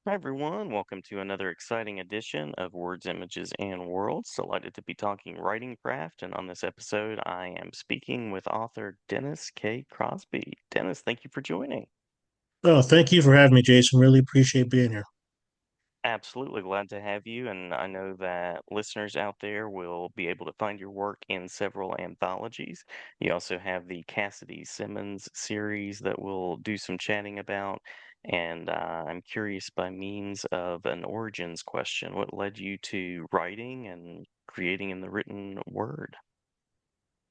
Hi, everyone. Welcome to another exciting edition of Words, Images, and Worlds. Delighted to be talking writing craft. And on this episode, I am speaking with author Dennis K. Crosby. Dennis, thank you for joining. Oh, thank you for having me, Jason. Really appreciate being here. Absolutely glad to have you. And I know that listeners out there will be able to find your work in several anthologies. You also have the Cassidy Simmons series that we'll do some chatting about. And I'm curious, by means of an origins question, what led you to writing and creating in the written word?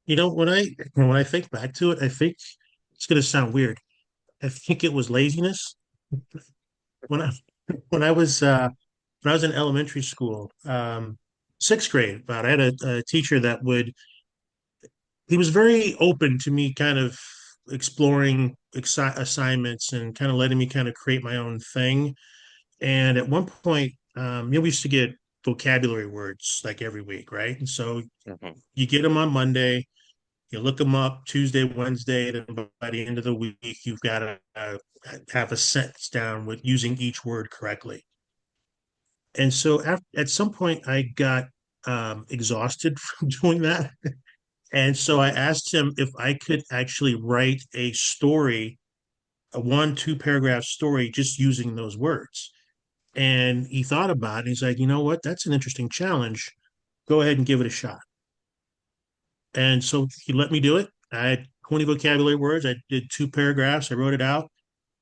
When I think back to it, I think it's going to sound weird. I think it was laziness. When I when I was when I was in elementary school, sixth grade, about I had a teacher that would he was very open to me kind of exploring assignments and kind of letting me kind of create my own thing. And at one point, we used to get vocabulary words like every week, right? And so Hmm. you get them on Monday. You look them up Tuesday, Wednesday, then by the end of the week, you've got to have a sentence down with using each word correctly. And so at some point, I got exhausted from doing that. And so I asked him if I could actually write a story, a 1, 2 paragraph story, just using those words. And he thought about it. And he's like, you know what? That's an interesting challenge. Go ahead and give it a shot. And so he let me do it. I had 20 vocabulary words. I did 2 paragraphs. I wrote it out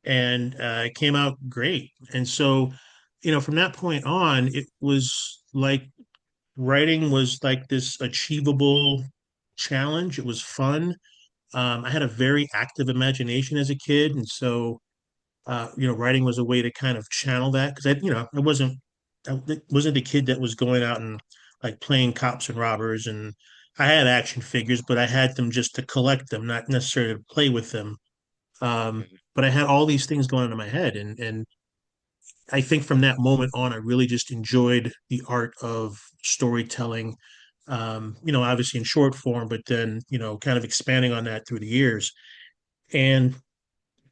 and it came out great. And so, from that point on, it was like writing was like this achievable challenge. It was fun. I had a very active imagination as a kid. And so, writing was a way to kind of channel that because I wasn't the kid that was going out and like playing cops and robbers. And I had action figures, but I had them just to collect them, not necessarily to play with them. But I had all these things going on in my head, and I think from that moment on, I really just enjoyed the art of storytelling. Obviously in short form, but then kind of expanding on that through the years. And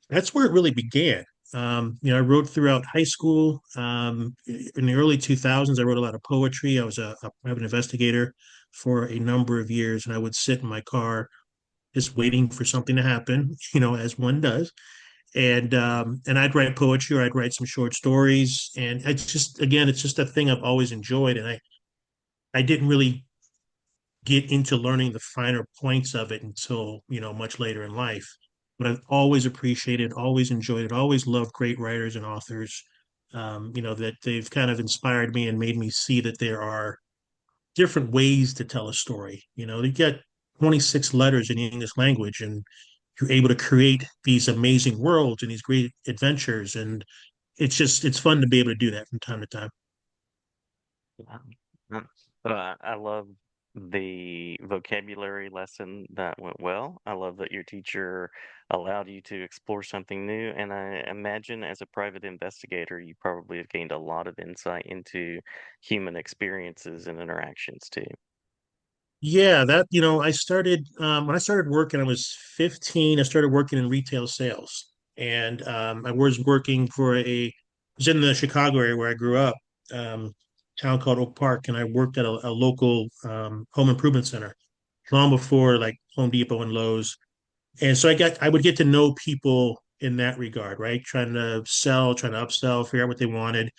that's where it really began. I wrote throughout high school. In the early 2000s, I wrote a lot of poetry. I was a private investigator for a number of years, and I would sit in my car just waiting for something to happen, as one does. And I'd write poetry or I'd write some short stories. And it's just a thing I've always enjoyed. And I didn't really get into learning the finer points of it until, much later in life. But I've always appreciated, always enjoyed it, always loved great writers and authors, that they've kind of inspired me and made me see that there are different ways to tell a story. You get 26 letters in the English language and you're able to create these amazing worlds and these great adventures. And it's fun to be able to do that from time to time. Wow. Mm. I love the vocabulary lesson that went well. I love that your teacher allowed you to explore something new. And I imagine as a private investigator, you probably have gained a lot of insight into human experiences and interactions too. Yeah, I started when I started working, I was 15. I started working in retail sales, and I was working I was in the Chicago area where I grew up, town called Oak Park, and I worked at a local home improvement center long before like Home Depot and Lowe's. And so I would get to know people in that regard, right? Trying to sell, trying to upsell, figure out what they wanted.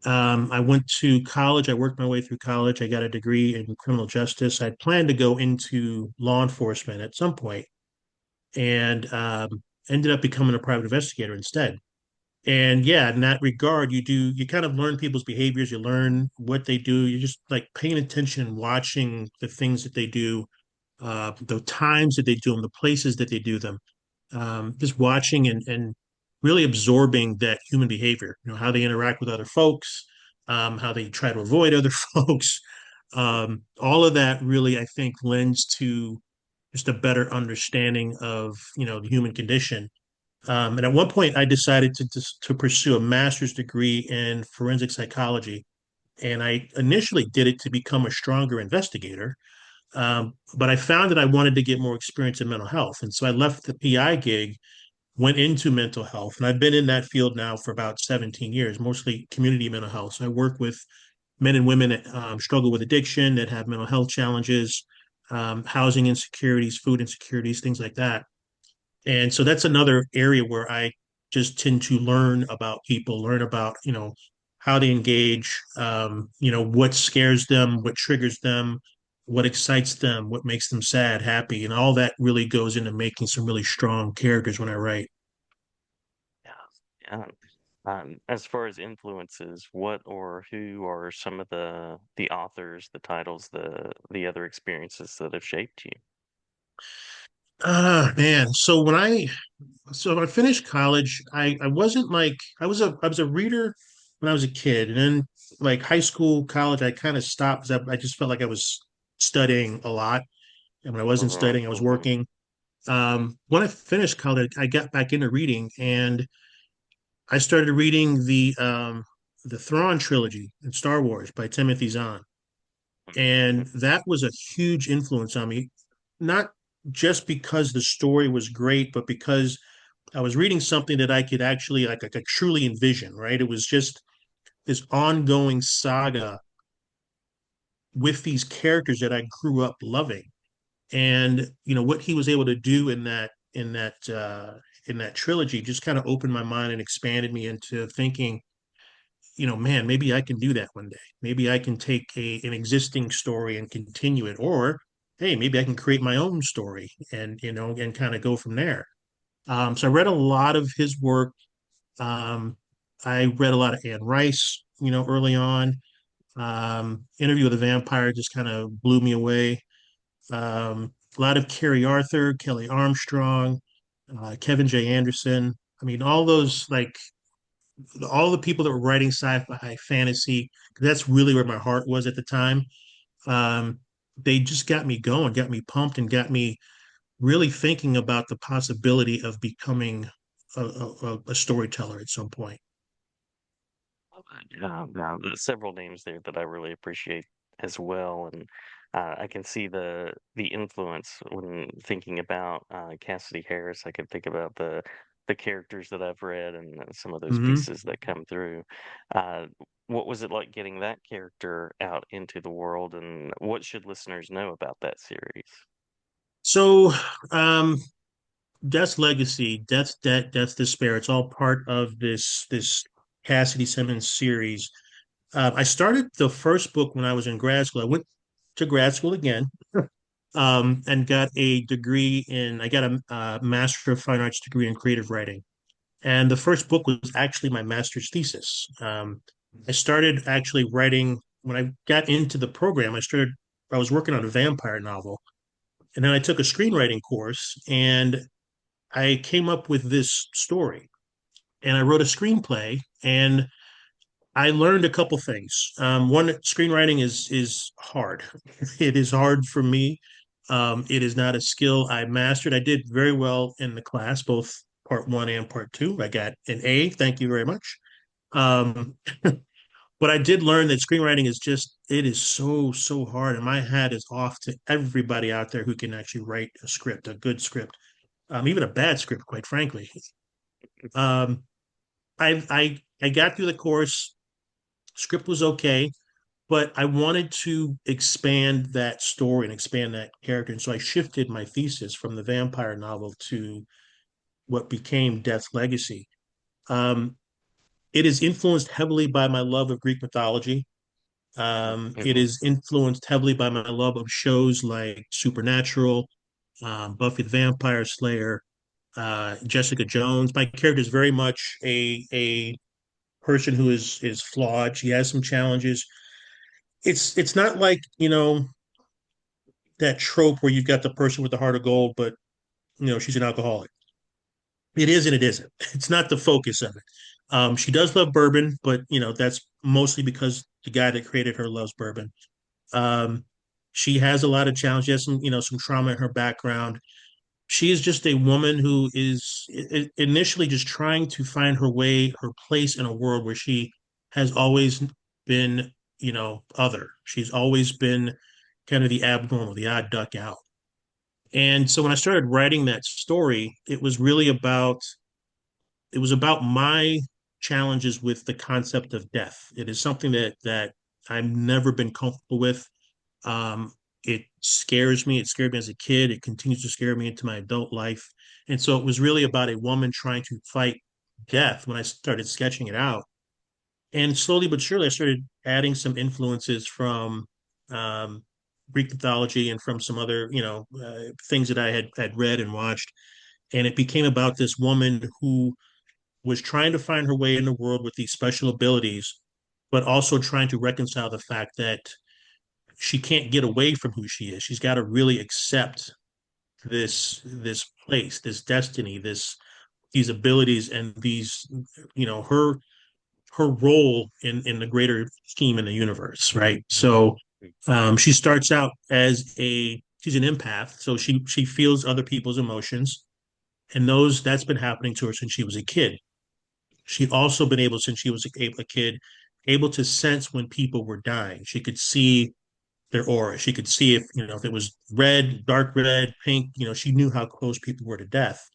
I went to college. I worked my way through college. I got a degree in criminal justice. I planned to go into law enforcement at some point, and ended up becoming a private investigator instead. And yeah, in that regard, you kind of learn people's behaviors. You learn what they do. You're just like paying attention and watching the things that they do, the times that they do them, the places that they do them. Just watching and really absorbing that human behavior, how they interact with other folks, how they try to avoid other folks. All of that really, I think, lends to just a better understanding of, the human condition. And at one point, I decided to pursue a master's degree in forensic psychology. And I initially did it to become a stronger investigator. But I found that I wanted to get more experience in mental health. And so I left the PI gig went into mental health. And I've been in that field now for about 17 years, mostly community mental health. So I work with men and women that struggle with addiction, that have mental health challenges, housing insecurities, food insecurities, things like that. And so that's another area where I just tend to learn about people, learn about, how they engage, what scares them, what triggers them, what excites them, what makes them sad, happy. And all that really goes into making some really strong characters when I write. Yeah. Yeah. As far as influences, what or who are some of the authors, the titles, the other experiences that have shaped you? Ah, man. So when I finished college, I wasn't like I was a reader when I was a kid, and then like high school, college, I kind of stopped because I just felt like I was studying a lot, and when I wasn't Hmm. studying, I was Hmm. working. When I finished college, I got back into reading, and I started reading the Thrawn trilogy in Star Wars by Timothy Zahn, and that was a huge influence on me. Not just because the story was great, but because I was reading something that I could actually like truly envision, right? It was just this ongoing saga with these characters that I grew up loving. And what he was able to do in that trilogy just kind of opened my mind and expanded me into thinking, man, maybe I can do that one day. Maybe I can take an existing story and continue it, or hey, maybe I can create my own story and kind of go from there. So I read a lot of his work. I read a lot of Anne Rice, early on. Interview with a Vampire just kind of blew me away. A lot of Carrie Arthur, Kelly Armstrong, Kevin J. Anderson. I mean, all the people that were writing sci-fi fantasy. That's really where my heart was at the time. Um, they just got me going, got me pumped, and got me really thinking about the possibility of becoming a storyteller at some point. Yeah, there's several names there that I really appreciate as well, and I can see the influence when thinking about Cassidy Harris. I can think about the characters that I've read and some of those Mhm. pieces that come through. Uh, what was it like getting that character out into the world, and what should listeners know about that series? So, um, Death's Legacy, Death's Debt, Death's Despair. It's all part of this Cassidy Simmons series. I started the first book when I was in grad school. I went to grad school again, and got a degree in. I got a Master of Fine Arts degree in creative writing, and the first book was actually my master's thesis. I started actually writing when I got into the program. I was working on a vampire novel, and then I took a screenwriting course, and I came up with this story, and I wrote a screenplay, and I learned a couple things. One, screenwriting is hard. It is hard for me. It is not a skill I mastered. I did very well in the class, both part one and part two. I got an A. Thank you very much. Um, but I did learn that screenwriting it is so hard. And my hat is off to everybody out there who can actually write a script, a good script, even a bad script, quite frankly. Um, I got through the course. Script was okay, but I wanted to expand that story and expand that character. And so I shifted my thesis from the vampire novel to what became Death's Legacy. Um, it is influenced heavily by my love of Greek mythology. It Mhm. is influenced heavily by my love of shows like Supernatural, Buffy the Vampire Slayer, Jessica Jones. My character is very much a person who is flawed. She has some challenges. It's not like that trope where you've got the person with the heart of gold, but she's an alcoholic. It is and it isn't. It's not the focus of it. She does love bourbon, but that's mostly because the guy that created her loves bourbon. Um, she has a lot of challenges. She has some trauma in her background. She is just a woman who is initially just trying to find her way, her place in a world where she has always been, other. She's always been kind of the abnormal, the odd duck out. And so when I started writing that story, it was really about it was about my challenges with the concept of death. It is something that I've never been comfortable with. Um, it scares me. It scared me as a kid. It continues to scare me into my adult life. And so it was really about a woman trying to fight death when I started sketching it out. And slowly but surely, I started adding some influences from um, Greek mythology and from some other, things that I had read and watched. And it became about this woman who was trying to find her way in the world with these special abilities, but also trying to reconcile the fact that she can't get away from who she is. She's got to really accept this place, this destiny, these abilities, and these, her role in the greater scheme in the universe, right? So she starts out as she's an empath, so she feels other people's emotions, and that's been happening to her since she was a kid. She also been able, since she was a kid, able to sense when people were dying. She could see their aura. She could see if it was red, dark red, pink. She knew how close people were to death.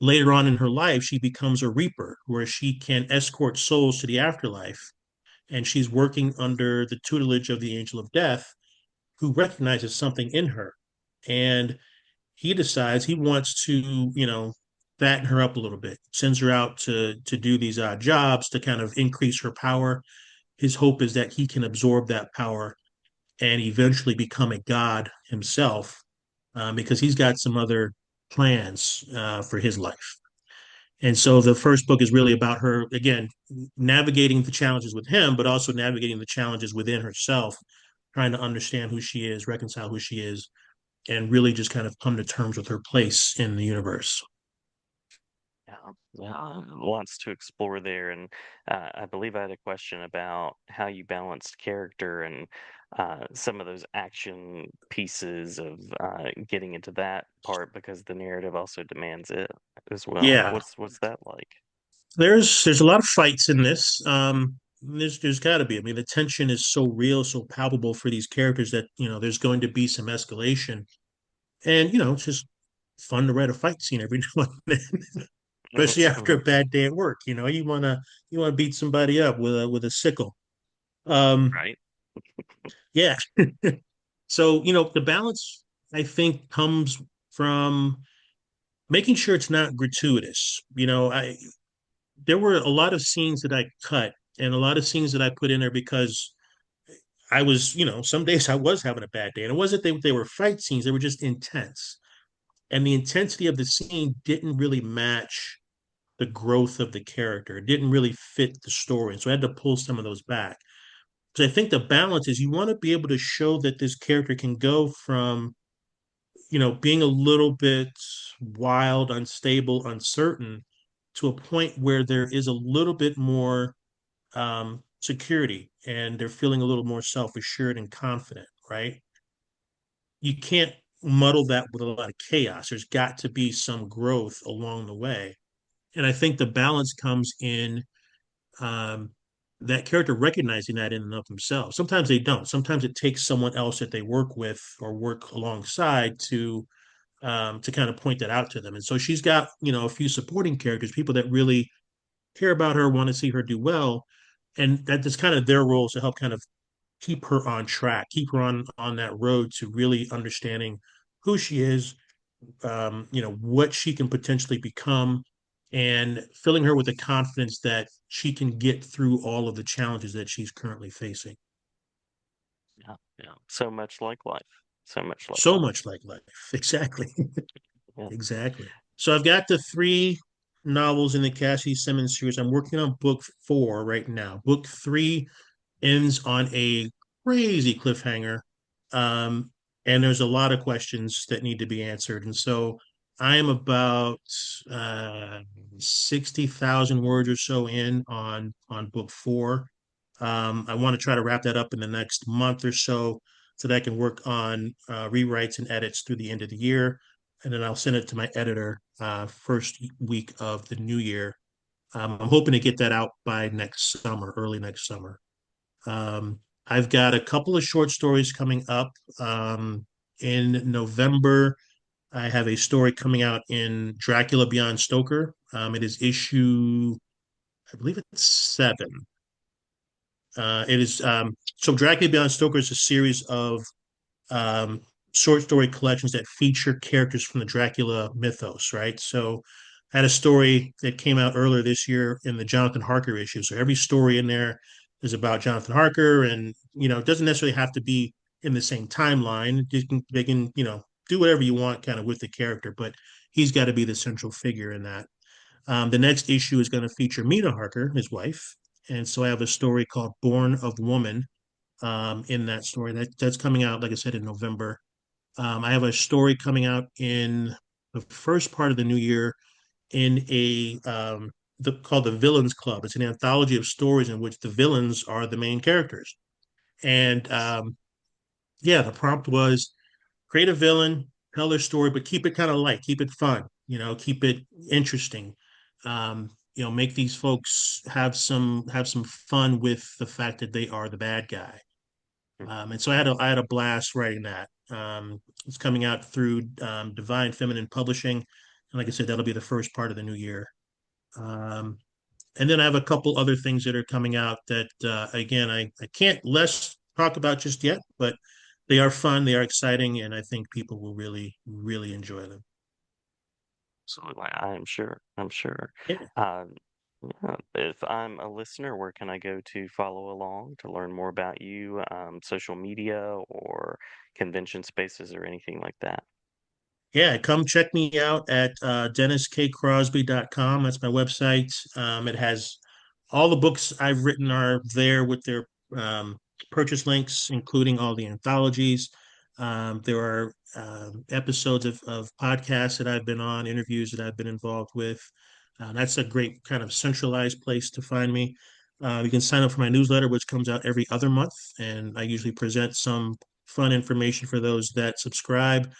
Later on in her life, she becomes a reaper, where she can escort souls to the afterlife, and she's working under the tutelage of the angel of death, who recognizes something in her, and he decides he wants to, fatten her up a little bit, sends her out to do these odd jobs to kind of increase her power. His hope is that he can absorb that power and eventually become a god himself, because he's got some other plans for his life. And so the first book is really about her, again, navigating the challenges with him, but also navigating the challenges within herself, trying to understand who she is, reconcile who she is, and really just kind of come to terms with her place in the universe. Yeah, yeah, lots to explore there, and I believe I had a question about how you balanced character and some of those action pieces of getting into that part because the narrative also demands it as well. Yeah, What's that like? there's a lot of fights in this. There's got to be. I mean, the tension is so real, so palpable for these characters that there's going to be some escalation, and it's just fun to write a fight scene every now and then, especially after a bad day at work. You wanna beat somebody up with a sickle. Um, Right? yeah. So the balance, I think, comes from making sure it's not gratuitous. I There were a lot of scenes that I cut and a lot of scenes that I put in there because I was, some days I was having a bad day. And it wasn't they were fight scenes, they were just intense. And the intensity of the scene didn't really match the growth of the character. It didn't really fit the story. And so I had to pull some of those back. So I think the balance is you want to be able to show that this character can go from, being a little bit wild, unstable, uncertain, to a point where there is a little bit more security and they're feeling a little more self-assured and confident, right? You can't muddle that with a lot of chaos. There's got to be some growth along the way. And I think the balance comes in um, that character recognizing that in and of themselves. Sometimes they don't. Sometimes it takes someone else that they work with or work alongside to kind of point that out to them. And so she's got a few supporting characters, people that really care about her, want to see her do well, and that is kind of their roles to help kind of keep her on track, keep her on that road to really understanding who she is, what she can potentially become, and filling her with the confidence that she can get through all of the challenges that she's currently facing. Yeah, yeah. So much like life. So much like So life. much like life. Exactly. Yeah. Exactly. So I've got the three novels in the Cassie Simmons series. I'm working on book four right now. Book three ends on a crazy cliffhanger. Um, and there's a lot of questions that need to be answered. And so I am about 60,000 words or so in on book four. I want to try to wrap that up in the next month or so that I can work on rewrites and edits through the end of the year. And then I'll send it to my editor first week of the new year. I'm hoping to get that out by next summer, early next summer. I've got a couple of short stories coming up in November. I have a story coming out in Dracula Beyond Stoker. It is issue, I believe it's seven. It is so Dracula Beyond Stoker is a series of um, short story collections that feature characters from the Dracula mythos, right? So I had a story that came out earlier this year in the Jonathan Harker issue. So every story in there is about Jonathan Harker, and it doesn't necessarily have to be in the same timeline. They can do whatever you want kind of with the character, but he's got to be the central figure in that. The next issue is going to feature Mina Harker, his wife, and so I have a story called Born of Woman in that story. That's coming out, like I said, in November. I have a story coming out in the first part of the new year in called the Villains Club. It's an anthology of stories in which the villains are the main characters. And yeah, the prompt was create a villain, tell their story, but keep it kind of light, keep it fun, keep it interesting. Make these folks have some fun with the fact that they are the bad guy. And so I had a blast writing that. It's coming out through Divine Feminine Publishing, and like I said, that'll be the first part of the new year. Um, and then I have a couple other things that are coming out that again I can't less talk about just yet, but they are fun, they are exciting, and I think people will really really enjoy them. Absolutely, I am sure. I'm sure. Yeah. Um, yeah, if I'm a listener, where can I go to follow along to learn more about you? Social media or convention spaces or anything like that? Yeah, come check me out at DennisKCrosby.com. That's my website. It has all the books I've written are there with their um, purchase links, including all the anthologies. There are episodes of podcasts that I've been on, interviews that I've been involved with. That's a great kind of centralized place to find me. You can sign up for my newsletter, which comes out every other month, and I usually present some fun information for those that subscribe.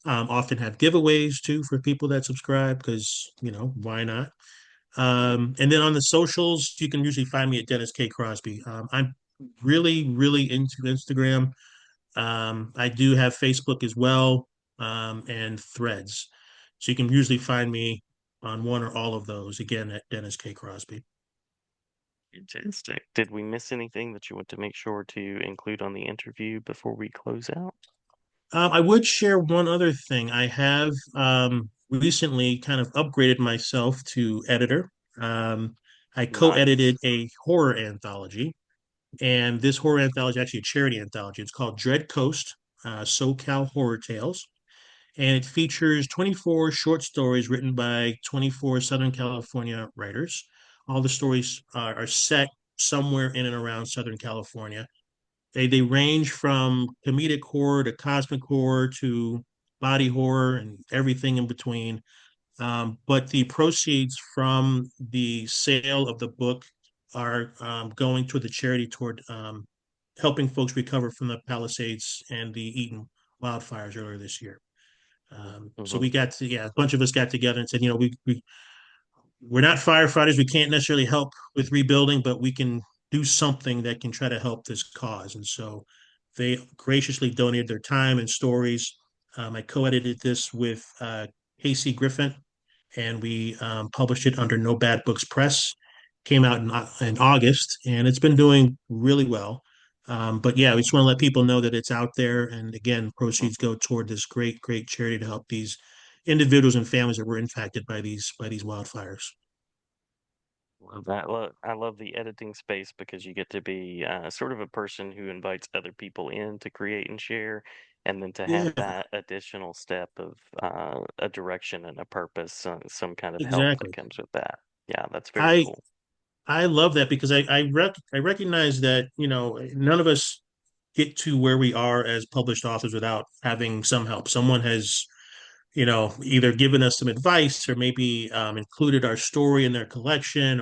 Often have giveaways too for people that subscribe because why not? Mhm. And then on the socials, you can usually find me at Dennis K Crosby. I'm really really into Instagram. I do have Facebook as well, and Threads, so you can usually find me on one or all of those. Again, at Dennis K Crosby. Fantastic. Did we miss anything that you want to make sure to include on the interview before we close out? I would share one other thing. I have recently kind of upgraded myself to editor. Um, I co-edited Nice. a horror anthology, and this horror anthology is actually a charity anthology. It's called Dread Coast, SoCal Horror Tales, and it features 24 short stories written by 24 Southern California writers. All the stories are set somewhere in and around Southern California. They range from comedic horror to cosmic horror to body horror and everything in between. But the proceeds from the sale of the book are going toward the charity toward helping folks recover from the Palisades and the Eaton wildfires earlier this year. So Hmm. we got to, yeah, a bunch of us got together and said, we're not firefighters. We can't necessarily help with rebuilding, but we can do something that can try to help this cause. And so they graciously donated their time and stories. I co-edited this with Casey Griffin, and we published it under No Bad Books Press. Came out in August, and it's been doing really well. But yeah, we just want to let people know that it's out there. And again, proceeds Hmm. go toward this great, great charity to help these individuals and families that were impacted by these wildfires. Love that. I love the editing space because you get to be sort of a person who invites other people in to create and share, and then to have Yeah, that additional step of a direction and a purpose, some kind of help that exactly. comes with that. Yeah, that's very I cool. I love that because I recognize that none of us get to where we are as published authors without having some help. Someone has either given us some advice or maybe included our story in their collection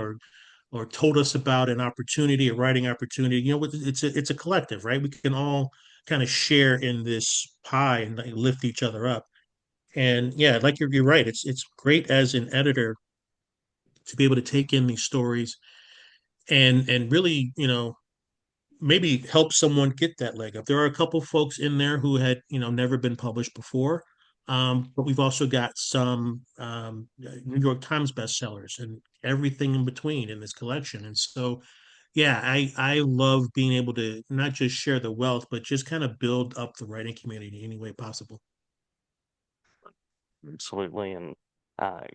or told us about an opportunity, a writing opportunity. It's a collective, right? We can all kind of share in this pie and like, lift each other up. And yeah, like you're right. It's great as an editor to be able to take in these stories and really, maybe help someone get that leg up. There are a couple folks in there who had, never been published before. But we've also got some New York Times bestsellers and everything in between in this collection. And so, yeah, I love being able to not just share the wealth, but just kind of build up the writing community any way possible. Absolutely, and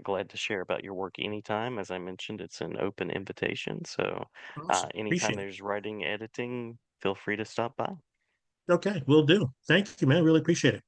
glad to share about your work anytime. As I mentioned, it's an open invitation, so Awesome. anytime Appreciate it. there's writing, editing, feel free to stop by. Okay, will do. Thank you, man. Really appreciate it.